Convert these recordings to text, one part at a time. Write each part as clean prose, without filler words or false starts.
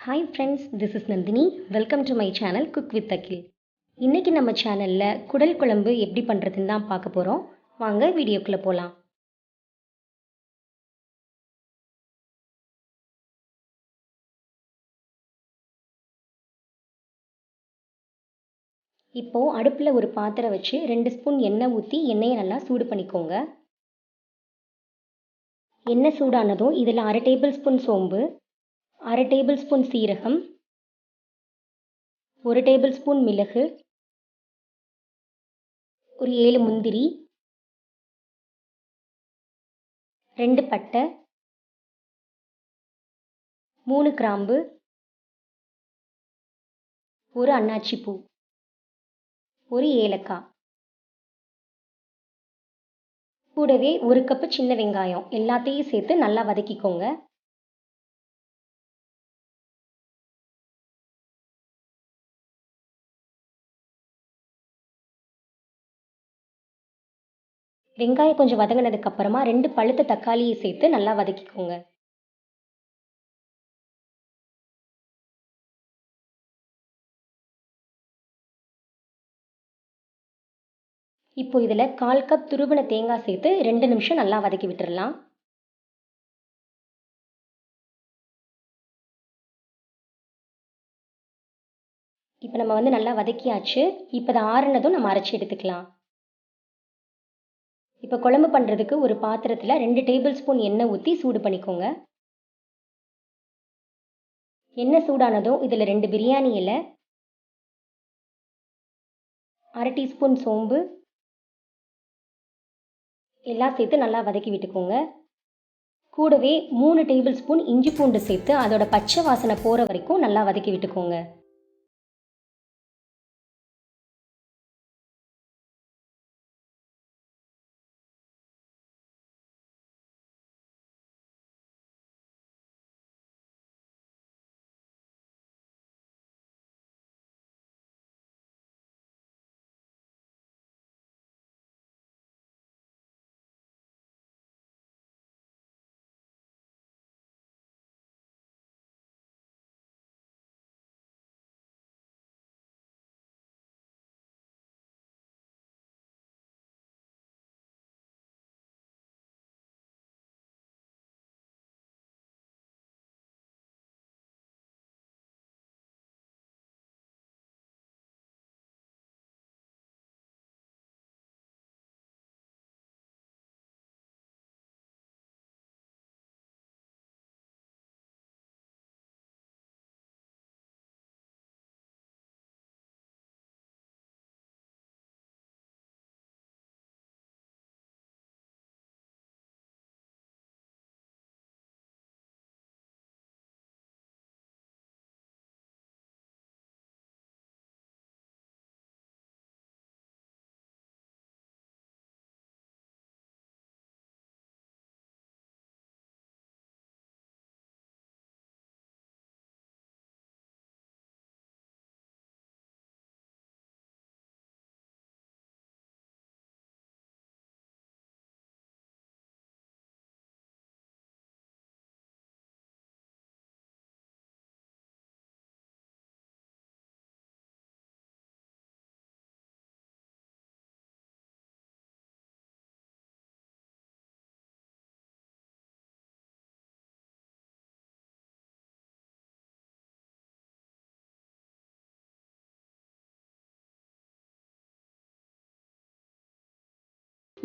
Hi friends, this is Nandini. Welcome to my channel Cook with Akhil. இன்னைக்கு நம்ம சேனல்ல குடல் குழம்பு எப்படி பண்றதுன்னு தான் பார்க்க போறோம். வாங்க வீடியோக்குள்ள போலாம். இப்போ அடுப்புல ஒரு பாத்திரம் வச்சு 2 ஸ்பூன் எண்ணெய் ஊத்தி எண்ணெயை நல்லா சூடு பண்ணிக்கோங்க. எண்ணெய் சூடானதும் இதில் 1/2 டேபிள் ஸ்பூன் சோம்பு, 1/2 டேபிள் ஸ்பூன் சீரகம், 1 டேபிள் ஸ்பூன் மிளகு, ஒரு 7 முந்திரி, 2 பட்டை, 3 கிராம்பு, ஒரு அன்னாச்சி பூ, ஒரு ஏலக்காய், கூடவே 1 கப்பு சின்ன வெங்காயம் எல்லாத்தையும் சேர்த்து நல்லா வதக்கிக்கோங்க. வெங்காயம் கொஞ்சம் வதங்கினதுக்கு அப்புறமா 2 பழுத்த தக்காளியை சேர்த்து நல்லா வதக்கிக்கோங்க. இப்போ இதில் 1/4 கப் துருவின தேங்காய் சேர்த்து 2 நிமிஷம் நல்லா வதக்கி விட்டுடலாம். இப்போ நம்ம நல்லா வதக்கியாச்சு. இப்போ அதை ஆறுனதும் நம்ம அரைச்சி எடுத்துக்கலாம். இப்போ குழம்பு பண்ணுறதுக்கு ஒரு பாத்திரத்தில் 2 டேபிள் ஸ்பூன் எண்ணெய் ஊற்றி சூடு பண்ணிக்கோங்க. எண்ணெய் சூடானதும் இதில் 2 பிரியாணி இலை, 1/2 டீஸ்பூன் சோம்பு எல்லாம் சேர்த்து நல்லா வதக்கி விட்டுக்கோங்க. கூடவே 3 டேபிள் ஸ்பூன் இஞ்சி பூண்டு சேர்த்து அதோட பச்சை வாசனை போகிற வரைக்கும் நல்லா வதக்கி விட்டுக்கோங்க.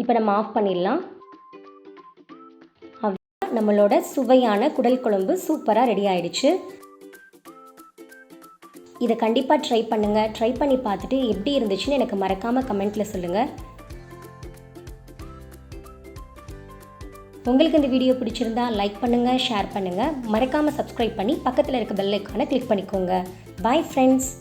இப்போ நம்ம ஆஃப் பண்ணிடலாம். நம்மளோட சுவையான குடல் குழம்பு சூப்பராக ரெடி ஆயிடுச்சு. இதை கண்டிப்பாக ட்ரை பண்ணுங்கள். ட்ரை பண்ணி பார்த்துட்டு எப்படி இருந்துச்சுன்னு எனக்கு மறக்காமல் கமெண்ட்டில் சொல்லுங்கள். உங்களுக்கு இந்த வீடியோ பிடிச்சிருந்தா லைக் பண்ணுங்கள், ஷேர் பண்ணுங்கள். மறக்காமல் சப்ஸ்கிரைப் பண்ணி பக்கத்தில் இருக்க பெல் ஐக்கானை கிளிக் பண்ணிக்கோங்க. Bye friends.